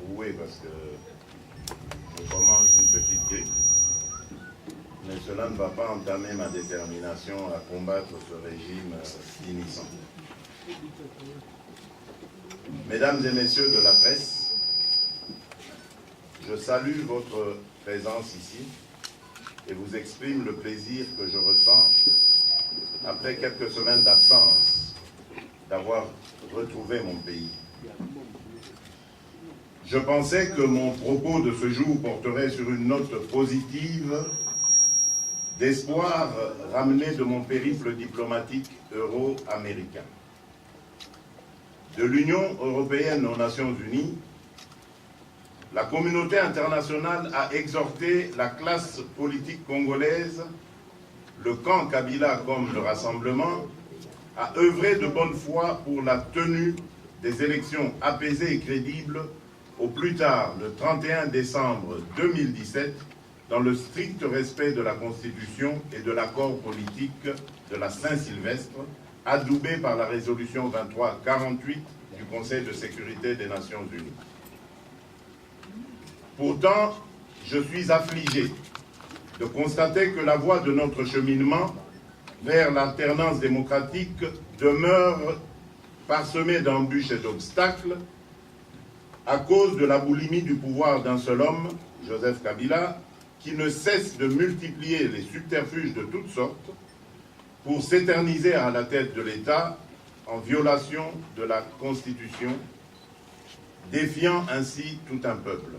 roué parce que je commence une petite grippe. Mais cela ne va pas entamer ma détermination à combattre ce régime finissant. Mesdames et messieurs de la presse, je salue votre présence ici et vous exprime le plaisir que je ressens après quelques semaines d'absence d'avoir retrouvé mon pays. Je pensais que mon propos de ce jour porterait sur une note positive d'espoir ramené de mon périple diplomatique euro-américain. De l'Union européenne aux Nations Unies, la communauté internationale a exhorté la classe politique congolaise, le camp Kabila comme le Rassemblement, à œuvrer de bonne foi pour la tenue des élections apaisées et crédibles au plus tard le 31 décembre 2017 dans le strict respect de la Constitution et de l'accord politique de la Saint-Sylvestre, adoubé par la résolution 2348 du Conseil de sécurité des Nations Unies. Pourtant, je suis affligé de constater que la voie de notre cheminement vers l'alternance démocratique demeure parsemée d'embûches et d'obstacles à cause de la boulimie du pouvoir d'un seul homme, Joseph Kabila, qui ne cesse de multiplier les subterfuges de toutes sortes pour s'éterniser à la tête de l'État en violation de la Constitution, défiant ainsi tout un peuple.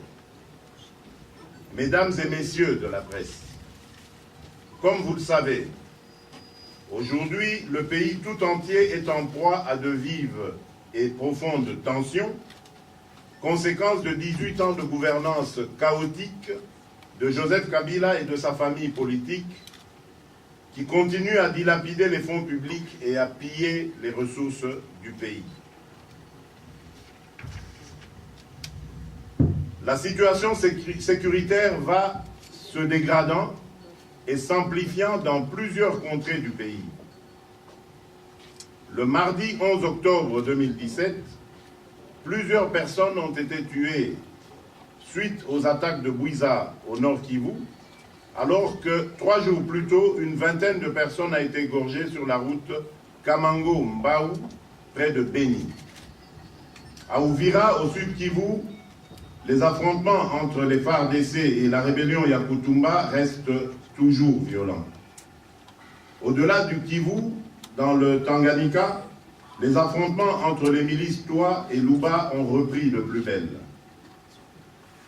Mesdames et messieurs de la presse, comme vous le savez, aujourd'hui, le pays tout entier est en proie à de vives et profondes tensions, conséquence de 18 ans de gouvernance chaotique de Joseph Kabila et de sa famille politique, qui continuent à dilapider les fonds publics et à piller les ressources du pays. La situation sécuritaire va se dégradant et s'amplifiant dans plusieurs contrées du pays. Le mardi 11 octobre 2017, plusieurs personnes ont été tuées suite aux attaques de Bouiza au Nord Kivu, alors que 3 jours plus tôt, une vingtaine de personnes a été égorgée sur la route Kamango-Mbaou, près de Beni. À Uvira, au Sud Kivu, les affrontements entre les FARDC et la rébellion Yakutumba restent toujours violents. Au-delà du Kivu, dans le Tanganyika, les affrontements entre les milices Toa et Luba ont repris de plus belle.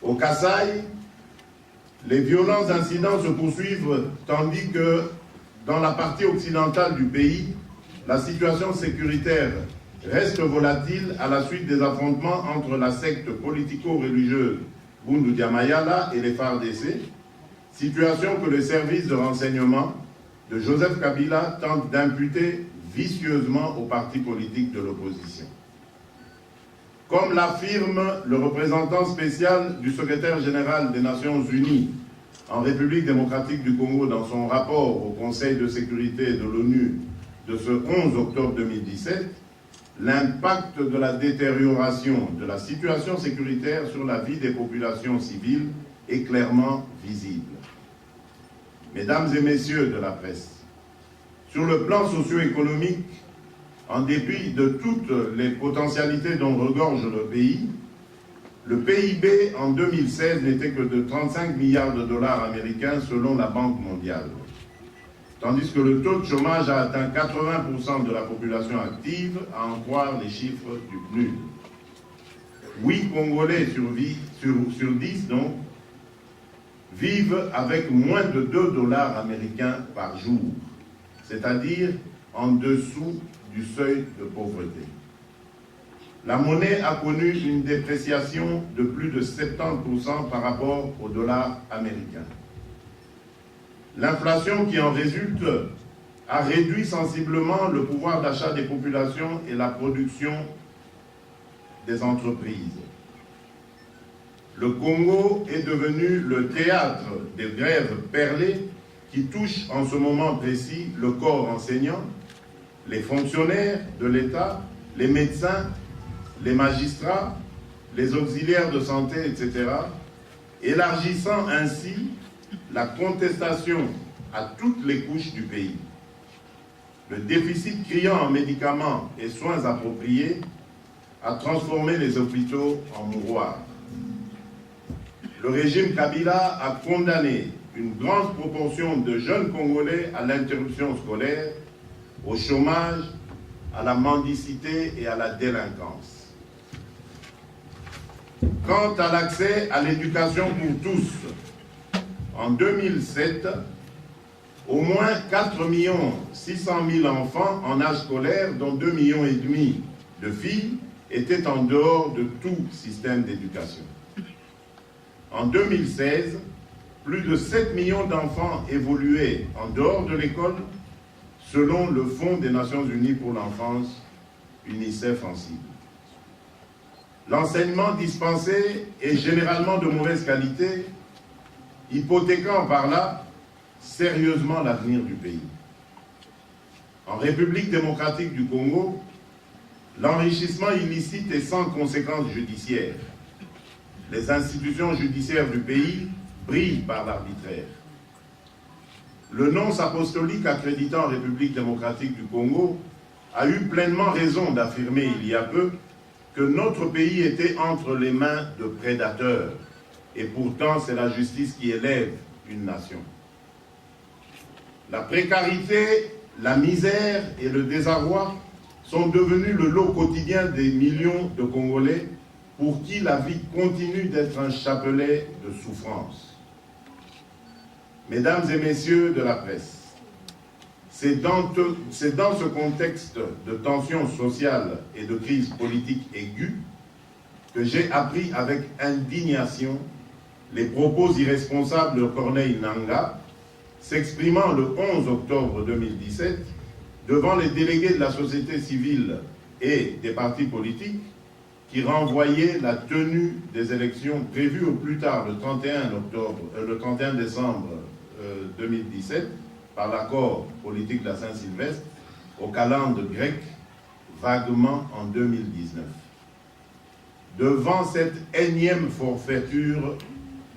Au Kasaï, les violents incidents se poursuivent tandis que dans la partie occidentale du pays, la situation sécuritaire reste volatile à la suite des affrontements entre la secte politico-religieuse Bundu Diamayala et les FARDC, situation que le service de renseignement de Joseph Kabila tente d'imputer vicieusement aux partis politiques de l'opposition. Comme l'affirme le représentant spécial du secrétaire général des Nations Unies en République démocratique du Congo dans son rapport au Conseil de sécurité de l'ONU de ce 11 octobre 2017, l'impact de la détérioration de la situation sécuritaire sur la vie des populations civiles est clairement visible. Mesdames et messieurs de la presse, sur le plan socio-économique, en dépit de toutes les potentialités dont regorge le PIB en 2016 n'était que de 35 milliards de dollars américains selon la Banque mondiale, tandis que le taux de chômage a atteint 80% de la population active, à en croire les chiffres du PNUD. 8 Congolais sur 10 donc, vivent avec moins de 2 dollars américains par jour, c'est-à-dire en dessous du seuil de pauvreté. La monnaie a connu une dépréciation de plus de 70% par rapport au dollar américain. L'inflation qui en résulte a réduit sensiblement le pouvoir d'achat des populations et la production des entreprises. Le Congo est devenu le théâtre des grèves perlées qui touchent en ce moment précis le corps enseignant, les fonctionnaires de l'État, les médecins, les magistrats, les auxiliaires de santé, etc., élargissant ainsi la contestation à toutes les couches du pays. Le déficit criant en médicaments et soins appropriés a transformé les hôpitaux en mouroirs. Le régime Kabila a condamné une grande proportion de jeunes Congolais à l'interruption scolaire, au chômage, à la mendicité et à la délinquance. Quant à l'accès à l'éducation pour tous, en 2007, au moins 4 600 000 enfants en âge scolaire, dont 2,5 millions de filles, étaient en dehors de tout système d'éducation. En 2016, plus de 7 millions d'enfants évoluaient en dehors de l'école, selon le Fonds des Nations Unies pour l'enfance, UNICEF en cible. L'enseignement dispensé est généralement de mauvaise qualité, hypothéquant par là sérieusement l'avenir du pays. En République démocratique du Congo, l'enrichissement illicite est sans conséquence judiciaire. Les institutions judiciaires du pays brillent par l'arbitraire. Le nonce apostolique accrédité en République démocratique du Congo a eu pleinement raison d'affirmer il y a peu que notre pays était entre les mains de prédateurs. Et pourtant, c'est la justice qui élève une nation. La précarité, la misère et le désarroi sont devenus le lot quotidien des millions de Congolais pour qui la vie continue d'être un chapelet de souffrance. Mesdames et messieurs de la presse, c'est dans ce contexte de tension sociale et de crise politique aiguë que j'ai appris avec indignation les propos irresponsables de Corneille Nangaa, s'exprimant le 11 octobre 2017 devant les délégués de la société civile et des partis politiques qui renvoyaient la tenue des élections prévues au plus tard le 31 décembre 2017 par l'accord politique de la Saint-Sylvestre au calendrier grec vaguement en 2019. Devant cette énième forfaiture,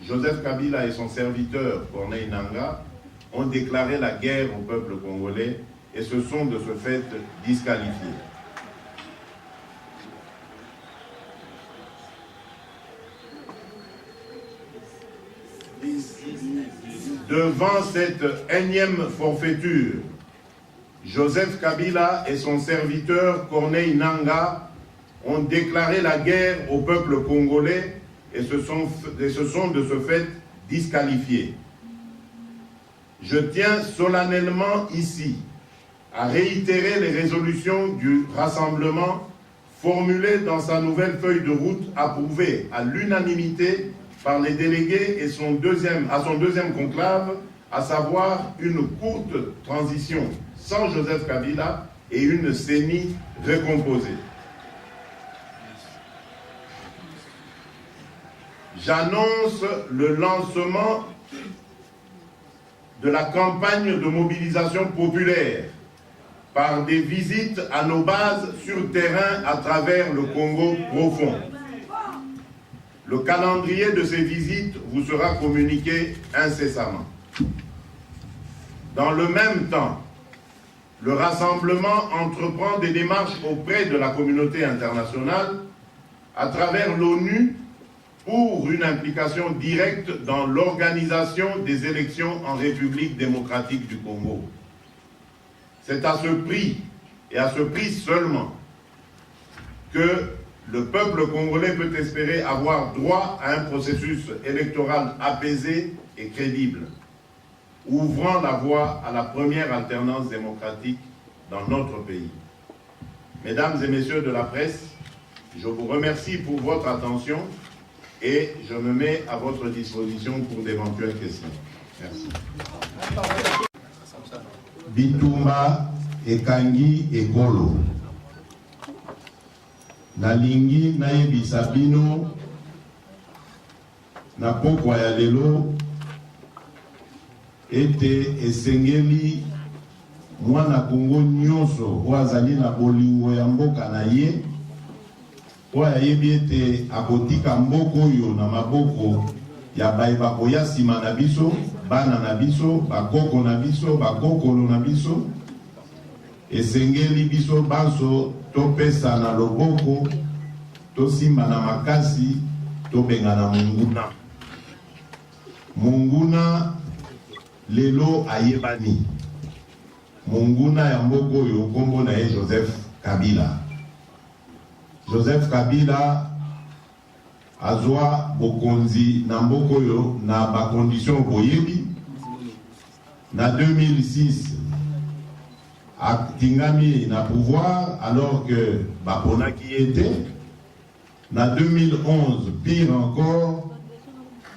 Joseph Kabila et son serviteur Corneille Nangaa ont déclaré la guerre au peuple congolais et se sont de ce fait disqualifiés. Devant cette énième forfaiture, Joseph Kabila et son serviteur Corneille Nangaa ont déclaré la guerre au peuple congolais et se sont de ce fait disqualifiés. Je tiens solennellement ici à réitérer les résolutions du Rassemblement formulées dans sa nouvelle feuille de route approuvée à l'unanimité par les délégués et à son deuxième conclave, à savoir une courte transition sans Joseph Kabila et une CENI recomposée. J'annonce le lancement de la campagne de mobilisation populaire par des visites à nos bases sur terrain à travers le Congo profond. Le calendrier de ces visites vous sera communiqué incessamment. Dans le même temps, le Rassemblement entreprend des démarches auprès de la communauté internationale à travers l'ONU pour une implication directe dans l'organisation des élections en République démocratique du Congo. C'est à ce prix, et à ce prix seulement, que le peuple congolais peut espérer avoir droit à un processus électoral apaisé et crédible, ouvrant la voie à la première alternance démocratique dans notre pays. Mesdames et messieurs de la presse, je vous remercie pour votre attention et je me mets à votre disposition pour d'éventuelles questions. Merci. Bitumba ekangi ekolo. Nalingi nayebisa bino na pokwa ya lelo ete esengeli mwana Kongo nyonso oyo azali na bolingo ya mboka na ye po ayebi ete akotika mboko oyo na maboko ya bayeba ya nsima na biso, bana na biso, bakoko na biso, bakokolo na biso. Esengeli biso banso topesa na loboko, tosimba na makasi, tobenga na munguna. Munguna lelo ayebani. Munguna ya mboko oyo kombo na ye Joseph Kabila. Joseph Kabila azwa bokonzi na mboko oyo na ba condition boyebi. Na 2006 atingami na pouvoir alors que Bapona qui était. Na 2011, pire encore,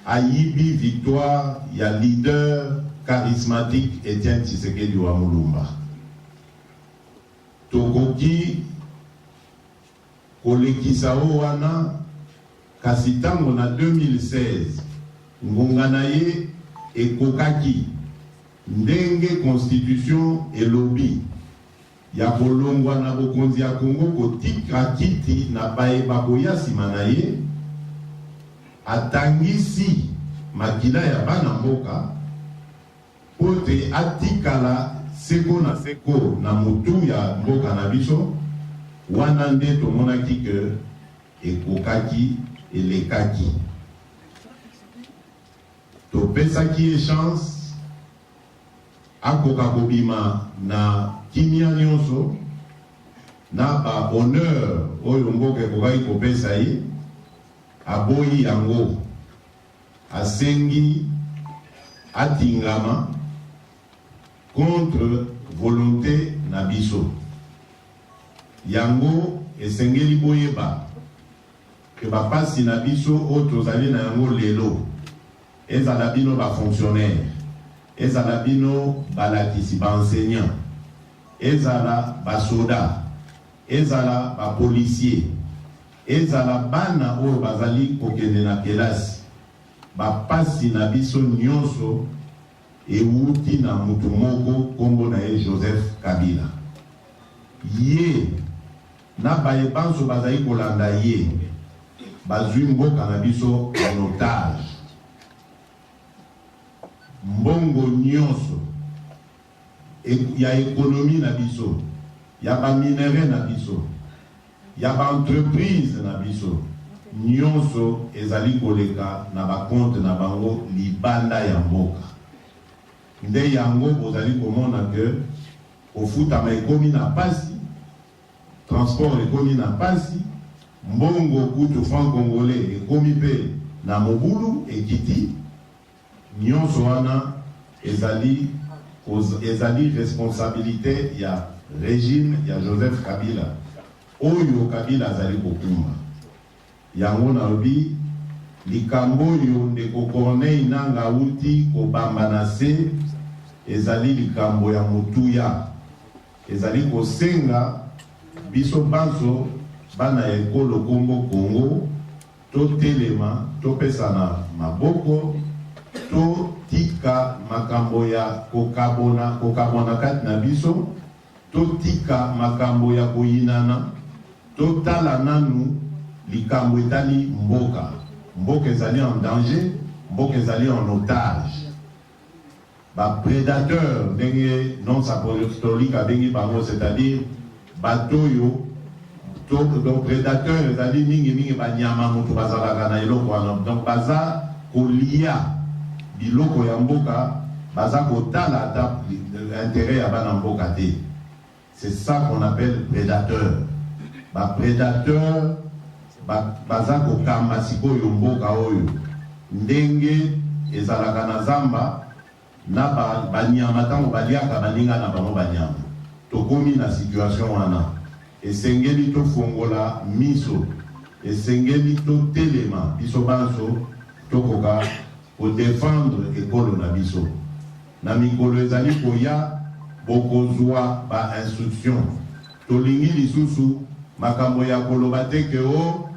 Ayibi victoire, il y a leader charismatique Etienne Tshisekedi wa Mulumba. Tokoki kolekisa wana kasitango na 2016 ngonga na ye ekokaki ndenge constitution elobi ya kolongwa na bokonzi ya Kongo kotika kiti na bayeba boya nsima na ye atangisi makila ya bana mboka pote atikala seko na seko na mutu ya mboka na biso wana nde tomonaki ke ekokaki elekaki topesaki ye chance akoka kobima na kimia nyonso na ba honneur oyo mboka ekokaki kopesa ye aboyi yango asengi atingama contre volonté na biso yango esengeli boyeba ke bapasi na biso oyo tozali na yango lelo ezala bino bafonctionnaire ezala bino balakisi baenseignant ezala basoda ezala bapolisier ezala bana oyo bazali kokende na kelasi bapasi na biso nyonso ewuti na mutu moko kombo na ye Joseph Kabila ye na bayebanso bazali kolanda ye bazwi mboka na biso en otage mbongo nyonso ya ekonomi na biso ya baminere na biso ya baentreprise na biso nyonso ezali koleka na bakonte na bango libanda ya mboka nde yango bozali komona ke ofutama ekomi na pasi transport ekomi na pasi mbongo kutu franc congolais ekomi pe na mobulu ekiti nyonso wana ezali responsabilité ya régime ya Joseph Kabila oyo Kabila azali kokumba yango nalobi likambo oyo ndeko Corneille Nangaa uti kobamba na se ezali likambo ya motuya ezali kosenga biso banso bana ekolo kombo Kongo totelema topesana maboko totika makambo ya kokabona kati na biso totika makambo ya koyinana totala nanu likambo etali mboka ezali en danger mboka ezali en otage baprédateur ndenge non apostolique abengi bango c'est-à-dire batoyo donc prédateur ezali mingi banyama moto bazalaka na eloko wana donc baza kolia biloko ya mboka baza kotala ata intérêt ya bana mboka te c'est ça qu'on appelle prédateur baprédateur baza kokamba sikoyo mboka oyo ndenge ezalaka na zamba na banyama ntango baliaka baninga na bango banyama tokomi na situation wana esengeli tofongola miso esengeli totelema biso banso tokoka kodefendre ekolo na biso na mikolo ezali koya bokozwa ba-instruction tolingi lisusu makambo ya koloba te ke o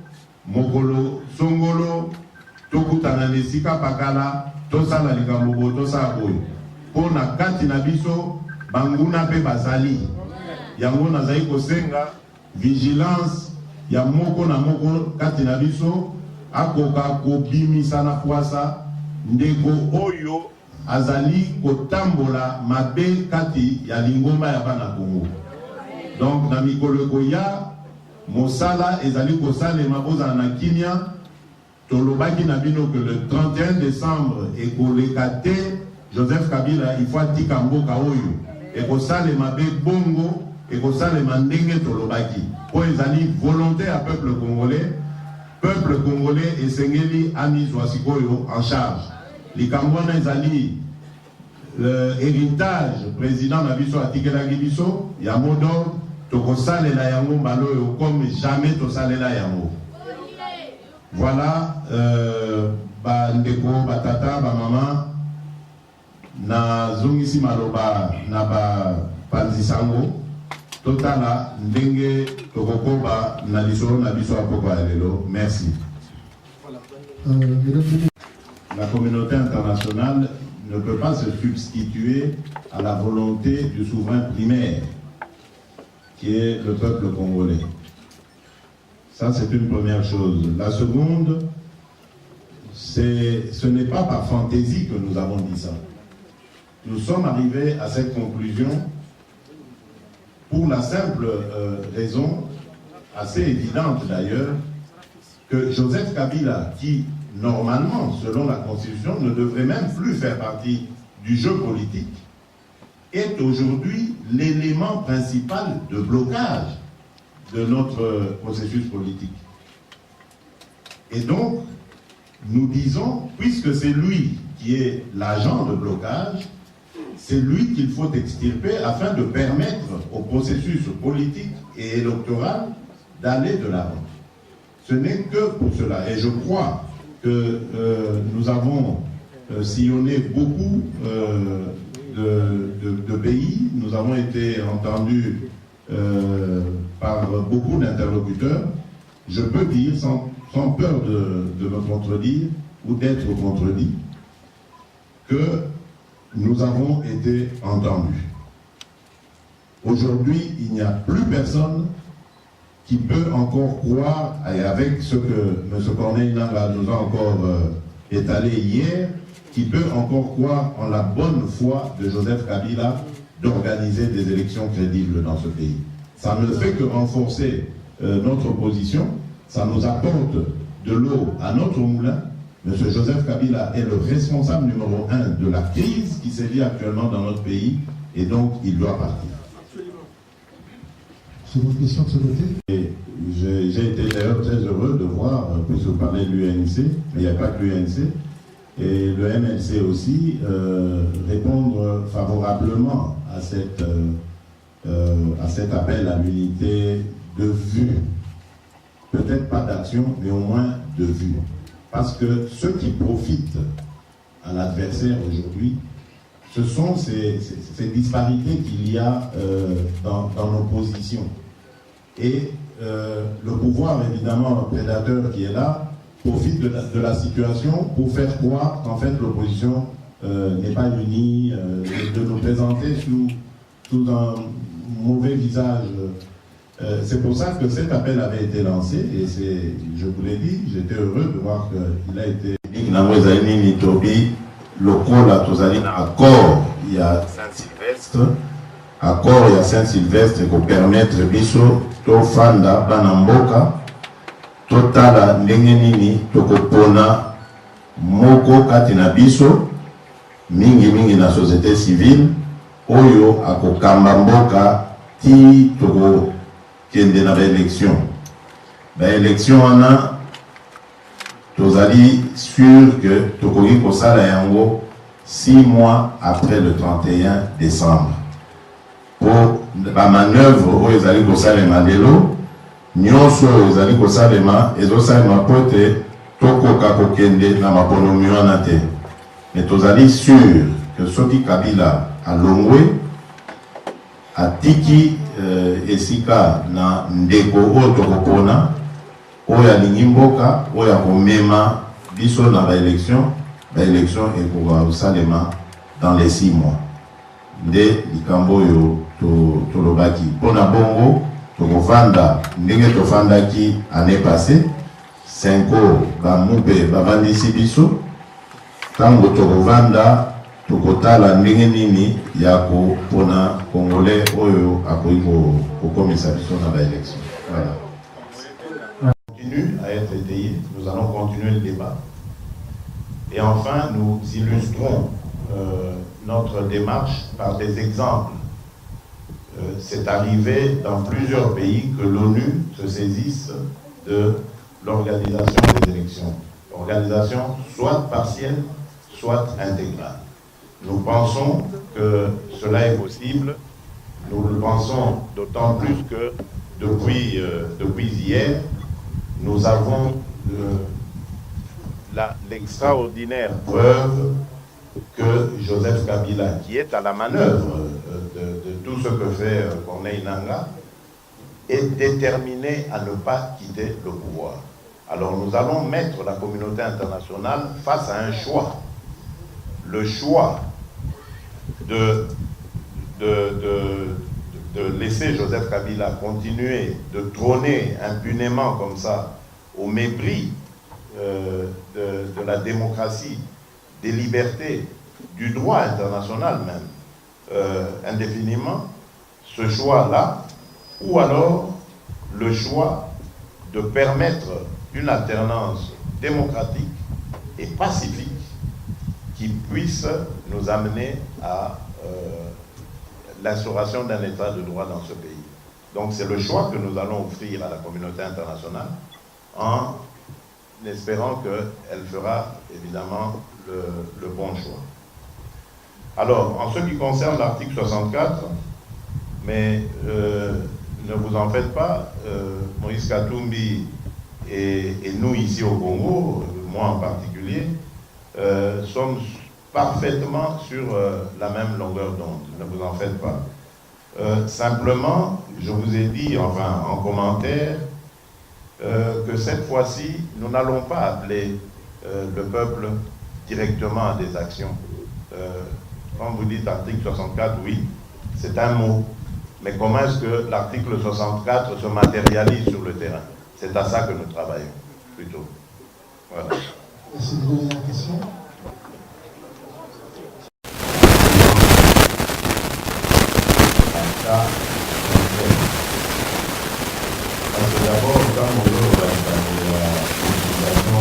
mokolo songolo tokutana na esika pakala tosala likambo boye tosala boye mpo na kati na biso banguna mpe bazali yango nazali kosenga vigilance ya moko na moko kati na biso akoka kobimisa na poasa ndeko oyo azali kotambola mabe kati ya lingomba ya bana Congo. Donc na mikolo koya mosala ezali kosalema bozala na kimia tolobaki na bino que le 31 décembre ekoleka te Joseph Kabila il faut atika mboka oyo ekosalema be bongo ekosalema ndenge tolobaki po ezali volonté à peuple congolais esengeli amizwa sikoyo en charge likambo wana ezali héritage président na biso atikelaki biso ya modo tokosalela yango mbala oyo comme jamais tosalela yango. Voilà bandeko batata bamama na zongisi maloba na bapanzisango totala ndenge tokokoba na lisolo na biso apoko ya lelo. Merci. La communauté internationale ne peut pas se substituer à la volonté du souverain primaire qui est le peuple congolais. Ça, c'est une première chose. La seconde, ce n'est pas par fantaisie que nous avons dit ça. Nous sommes arrivés à cette conclusion pour la simple raison, assez évidente d'ailleurs, que Joseph Kabila, qui normalement, selon la Constitution, ne devrait même plus faire partie du jeu politique, est aujourd'hui l'élément principal de blocage de notre processus politique. Et donc, nous disons, puisque c'est lui qui est l'agent de blocage, c'est lui qu'il faut extirper afin de permettre au processus politique et électoral d'aller de l'avant. Ce n'est que pour cela. Et je crois que nous avons sillonné beaucoup de pays, nous avons été entendus par beaucoup d'interlocuteurs. Je peux dire, sans peur de me contredire ou d'être contredit, que nous avons été entendus. Aujourd'hui, il n'y a plus personne qui peut encore croire, et avec ce que M. Corneille Nangaa nous a encore étalé hier, qui peut encore croire en la bonne foi de Joseph Kabila d'organiser des élections crédibles dans ce pays. Ça ne fait que renforcer notre position, ça nous apporte de l'eau à notre moulin. M. Joseph Kabila est le responsable numéro 1 de la crise qui sévit actuellement dans notre pays, et donc il doit partir. C'est votre question de ce côté. J'ai été d'ailleurs très heureux de voir, puisque vous parlez de l'UNC, mais il n'y a pas que l'UNC, et le MLC aussi, répondre favorablement à cet appel à l'unité de vue. Peut-être pas d'action, mais au moins de vue. Parce que ceux qui profitent à l'adversaire aujourd'hui, ce sont ces disparités qu'il y a dans nos positions. Et le pouvoir, évidemment, prédateur qui est là, profite de la situation pour faire croire qu'en fait l'opposition n'est pas unie, de nous présenter sous un mauvais visage. C'est pour ça que cet appel avait été lancé, et je vous l'ai dit, j'étais heureux de voir qu'il a été... Accord, il y a Saint-Sylvestre, accord, il y a Saint-Sylvestre pour permettre biso to fanda banamboka totala ndenge nini tokopona moko kati na biso mingi na société civile oyo akokamba mboka ti toko kende na élection. Élection wana tozali sûr que tokoki kosala yango 6 mois après le 31 décembre. Pour la manœuvre oyo ezali kosalema lelo nyonso oyo ezali kosalema ezosalema po ete tokoka kokende na maponomi wana te. Mais tozali sûr que soki Kabila alongwe atiki esika na ndeko oyo tokopona oyo alingi mboka oyo akomema biso na baélection ekosalema dans les 6 mois. Nde likambo oyo tolobaki mpona bongo Tokovanda, ndenge tofanda qui année passée, 5 ans, Bamoube, Bavandi Sibiso, Tango Tokovanda, Tokotala ndenge nini yako pona Congolais oyo akoiko kokomisa biso na ba élection. Voilà. Continue à être étayé, nous allons continuer le débat. Et enfin, nous illustrons notre démarche par des exemples. C'est arrivé dans plusieurs pays que l'ONU se saisisse de l'organisation des élections. Organisation soit partielle, soit intégrale. Nous pensons que cela est possible. Nous le pensons d'autant plus que depuis hier, nous avons l'extraordinaire preuve que Joseph Kabila, qui est à la manœuvre de tout ce que fait Corneille Nangaa, est déterminé à ne pas quitter le pouvoir. Alors nous allons mettre la communauté internationale face à un choix. Le choix de laisser Joseph Kabila continuer de trôner impunément comme ça, au mépris de la démocratie, des libertés, du droit international même, indéfiniment, ce choix-là, ou alors le choix de permettre une alternance démocratique et pacifique qui puisse nous amener à l'instauration d'un état de droit dans ce pays. Donc c'est le choix que nous allons offrir à la communauté internationale en espérant qu'elle fera évidemment le bon choix. Alors, en ce qui concerne l'article 64, mais ne vous en faites pas, Moïse Katumbi et nous ici au Congo, moi en particulier, sommes parfaitement sur la même longueur d'onde, ne vous en faites pas. Simplement, je vous ai dit, enfin en commentaire, que cette fois-ci, nous n'allons pas appeler le peuple directement à des actions. Quand vous dites article 64, oui, c'est un mot. Mais comment est-ce que l'article 64 se matérialise sur le terrain? C'est à ça que nous travaillons, plutôt. Voilà. Est-ce que vous avez une question? Parce que d'abord, quand on veut organiser la population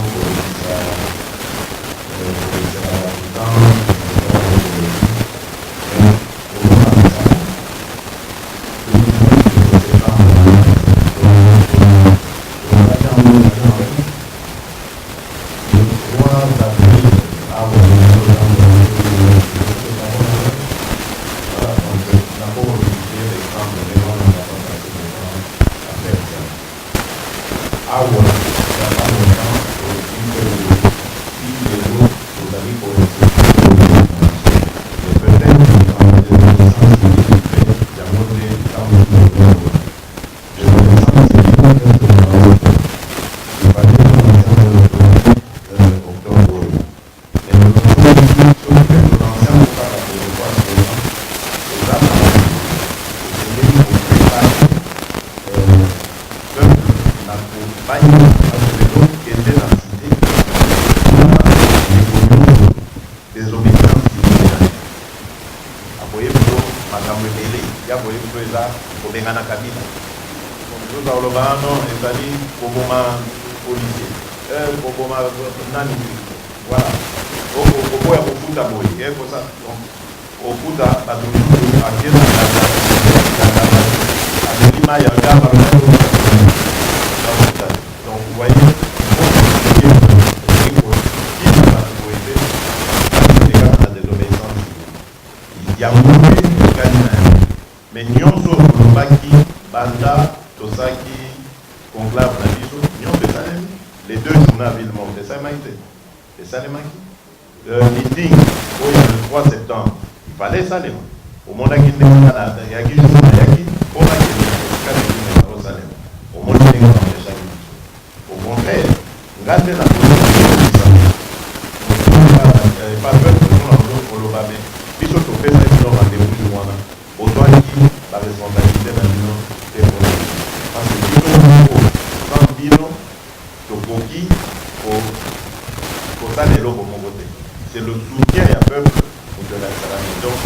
ça les locaux mon côté. C'est le soutien à peuple de la Salamé. Donc,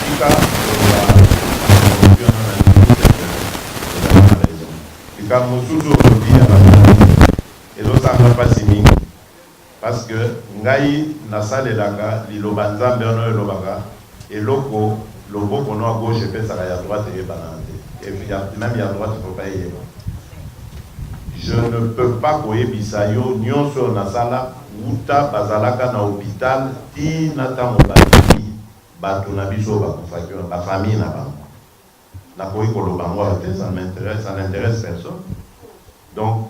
tout cas, parce que ngai nasale laka liloba nzambe ono elobaka eloko loboko no à gauche epesaka ya droite eyebana te et même ya droite faut pas yeba. Je ne peux pas koyebisa yo nyonso nasala uta bazalaka na hôpital ti nata mobali bato na biso bakufaki ba famille na bango nakoki koloba ngo te, ça n'intéresse personne. Donc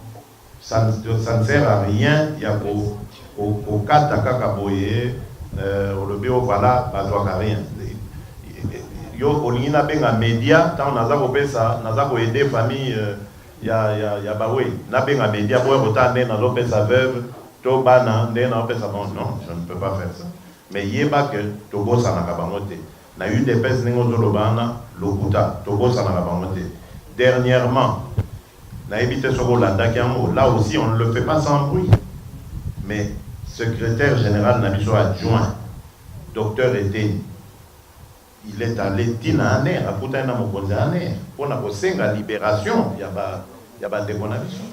ça ne sert à rien. Il y a au kata kaka boye le bio voilà bazwaka rien. Yo olingina benga média tant naza ko pesa naza ko aider famille ya bawe na benga média boye botane na lo pesa veuve to bana ndena pesa bon. Non, je ne peux pas faire ça. Mais yeba que to bossa na kabangote na une des pes ningo zo lobana lokuta to bossa na kabangote. Dernièrement na évité sur Landa Kiamo, là aussi on ne le fait pas sans bruit. Mais secrétaire général Nabiso adjoint, docteur Eden, il est allé tina aner, à Poutana Mokonze aner, pour la libération, il y a pas de Nabiso.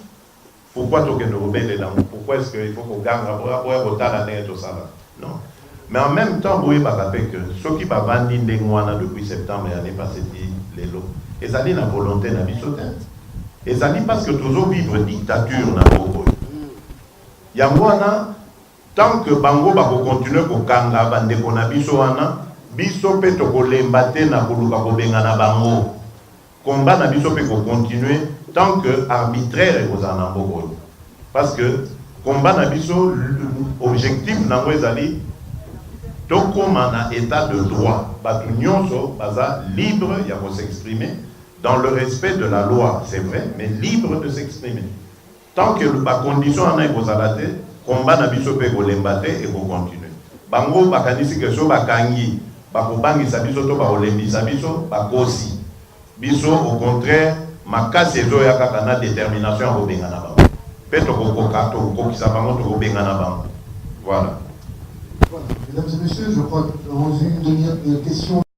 Pourquoi tu es rebelle là? Pourquoi est-ce qu'il faut qu'on garde la tout ça là? Non. Mais en même temps, vous voyez que ceux qui va vendre depuis septembre et l'année passée, les lots, et ça dit la volonté Nabiso. Et ça dit parce que toujours vivre dictature na Bogo. Yangwana, tant que Bango va continuer ko kanga bande ko na biso wana, biso pe to ko lembate na koluka ko benga na bango. Combat na biso pe ko continuer tant que arbitraire ko za na Bogo. Parce que combat na biso objectif na ngo ezali to koma na état de droit. Batu nyonso baza libre ya ko s'exprimer. Dans le respect de la loi, c'est vrai, mais libre de s'exprimer. Tant que la condition en est que combat na biso pe ko lembate et ko continuer. Bango bakanisi que so bakangi, bakobangi sa biso to ba olembisa biso bakosi. Biso au contraire, makasi ezo ya kaka na détermination ko benga na bango. Peto ko kokato ko kisa bango to ko benga na bango. Voilà. Voilà. Mesdames et messieurs, je crois que dans une demi-heure de questions